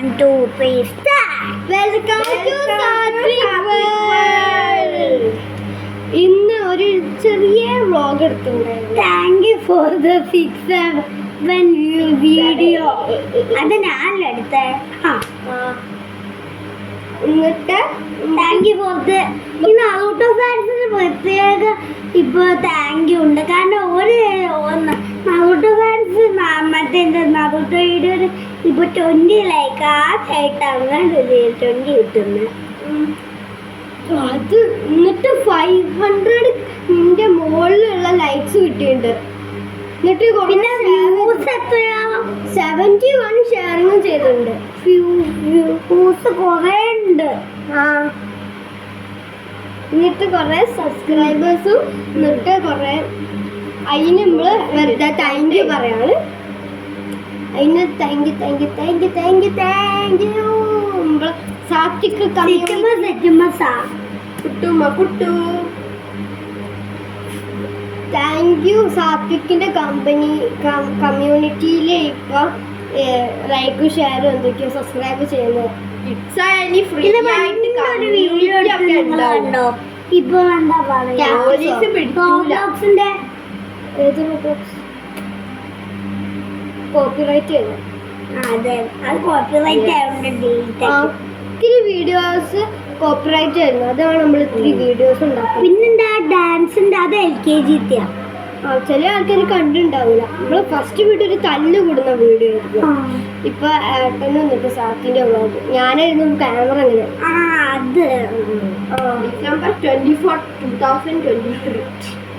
1, 2, 3, start. Welcome to Satric World. ഇന്ന് ഒരു ചെറിയ വ്ളോഗ് എടുത്തിട്ടുണ്ടായിരുന്നു. Thank you for the 6-7 video. അത് ഞാനല്ലേ എടുത്തേ. എന്നിട്ട് താങ്ക് യു ഫോർ ദ ഈ നാളോട്ടോ ഫാൻസിന് പ്രത്യേക ഇപ്പോൾ താങ്ക് യു ഉണ്ട്. കാരണം ഒരു നാളോട്ടോ ഫാൻസ് മറ്റേ നാളോട്ടോ വീഡിയോ ഇപ്പോൾ 20 ലൈക്ക് ആദ്യമായിട്ട് അങ്ങനെ 20 കിട്ടുന്നത്. അത് എന്നിട്ട് 500 മുകളിലുള്ള ലൈക്സ് കിട്ടിയിട്ടുണ്ട്. എന്നിട്ട് പിന്നെ വ്യൂസ് എത്രയാ? 71 ഷെയറിങ്ങും ചെയ്തിട്ടുണ്ട്. വ്യൂസ് കുറേ ഉണ്ട്. എന്നിട്ട് കുറെ സബ്സ്ക്രൈബേഴ്സും എന്നിട്ട് കുറെ അതിന് നമ്മള് വെറുതെ താങ്ക് യു പറയാണ്. അതിന് താങ്ക് യു നമ്മള് സാത്വിക് കുട്ടു താങ്ക് യു. സാത്വിക്കിന്റെ കമ്മ്യൂണിറ്റിയിൽ ഇപ്പൊ ലൈക്കും ഷെയറും എന്തൊക്കെയോ സബ്സ്ക്രൈബ് ചെയ്യുന്നത്. ഇപ്പൊ എന്താ പറയാ കോപ്പിറൈറ്റ് ചെയ്യുന്നത്. അതെ, അത് കോപ്പിറൈറ്റ് ആയതുകൊണ്ട് ഇത്തിരി വീഡിയോസ് കോപ്പിറൈറ്റ് ആയിരുന്നു. അതാണ് നമ്മൾ ഇത്തിരി വീഡിയോസ് ഉണ്ടാക്കുന്നത്. പിന്നെന്താ ഡാൻസിന്റെ അത് LKG ചില ആൾക്കാർ കണ്ടിട്ടുണ്ടാവില്ല. നമ്മള് ഫസ്റ്റ് വീഡിയോ ഒരു തല്ല് കൂടുന്ന വീഡിയോ ആയിരുന്നു. ഇപ്പൊ ഏട്ടന് വന്നിട്ട് സാത്തിന്റെ വ്ളോഗ് ഞാനായിരുന്നു ക്യാമറ അങ്ങനെ. December 24, 2023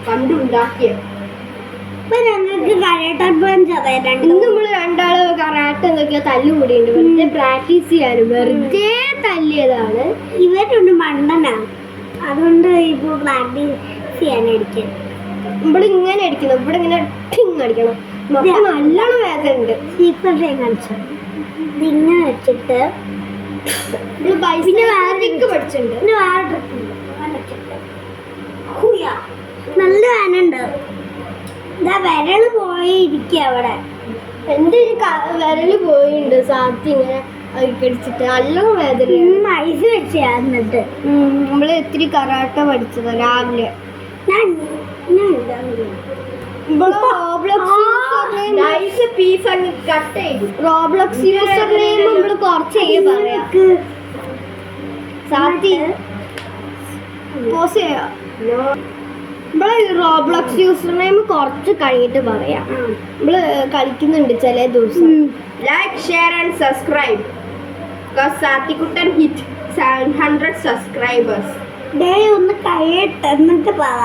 കണ്ടുണ്ടാക്കിയ. ഞങ്ങൾക്ക് ഇന്ന് നമ്മള് രണ്ടാള് കരാട്ട എന്തൊക്കെയോ തല്ല് കൂടിയുണ്ട്. വെറുതെ പ്രാക്ടീസ് ചെയ്യാനും വെറുതെ തല്ലിയതാണ്. ഇവരൊന്ന് മണ്ടനാണ്, അതുകൊണ്ട് ഇപ്പൊ പ്രാക്ടീസ് ചെയ്യാനടിക്കാൻ ഇങ്ങനെ അടിക്കണം. ഇവിടെ ഇങ്ങനെ അടിക്കണം. നമുക്ക് നല്ലോണം വേദന ഉണ്ട്. കളിച്ചു ഇതിങ്ങനെ വെച്ചിട്ട് പിന്നെ വേറെ പഠിച്ചിട്ടുണ്ട്. നല്ല വേനുണ്ട്. ഇതാ വിരല് പോയി ഇരിക്കുക അവിടെ. എന്റെ വിരല് പോയിട്ടുണ്ട്. സാത്തി ഇങ്ങനെ കടിച്ചിട്ട് നല്ലോണം വേദന. ഐസ് വെച്ച് എന്നിട്ട് നമ്മള് ഇത്തിരി കരാട്ട പഠിച്ചത് രാവിലെ. റോബ്ലോക്സ് യൂസർ നെയിം നമ്മള് കുറച്ച് പറയാം. സാത്തി പോസ് ചെയ്യാം. നമ്മള് റോബ്ലോക്സ് യൂസർ നെയിം കുറച്ച് കഴിഞ്ഞിട്ട് പറയാം. നമ്മള് കളിക്കുന്നുണ്ട് ചില ദിവസം. Like, share and subscribe. Sathikuttan hit 700 subscribers. ഒന്ന് കഴിയട്ടെ എന്നിട്ട് പറ.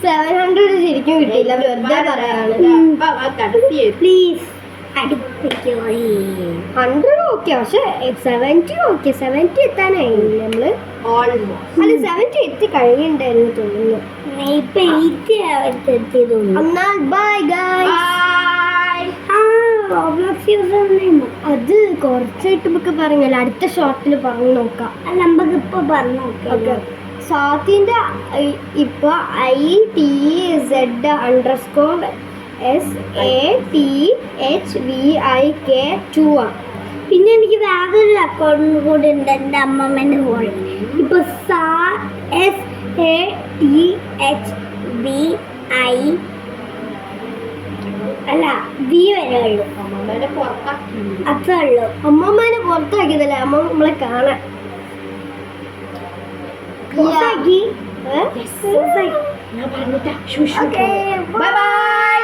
700 ശരിക്കും കിട്ടിയില്ല, വെറുതെ പറയാണ്. പ്ലീസ് 100 ഓക്കെ, പക്ഷെ 70 ഓക്കെ. 70 എത്താനായില്ലേ നമ്മള്? അല്ല 70 എത്തി കഴിയണ്ടായിരുന്നു തോന്നുന്നു. എന്നാൽ ബൈ ഗൈസ്. അത് കുറച്ചായിട്ട് നമുക്ക് പറഞ്ഞല്ലോ, അടുത്ത ഷോർട്ടിൽ പറഞ്ഞു നോക്കാം. നമുക്ക് ഇപ്പൊ പറഞ്ഞു നോക്കാം. സാത്തിന്റെ ഇപ്പൊ ITZ_SATHVIK2 ആണ്. പിന്നെ എനിക്ക് വേറൊരു അക്കൗണ്ട് കൂടി ഉണ്ട് എൻ്റെ അമ്മമ്മേൻ്റെ ഫോണിൽ. ഇപ്പൊ SATHVI അല്ല വി വരെ ഉള്ളു. അത്രേ ഉള്ളു. അമ്മമ്മേനെ പുറത്താക്കിയതല്ലേ അമ്മ നമ്മളെ കാണാൻ. ഞാൻ പറഞ്ഞിട്ടാ. Bye bye.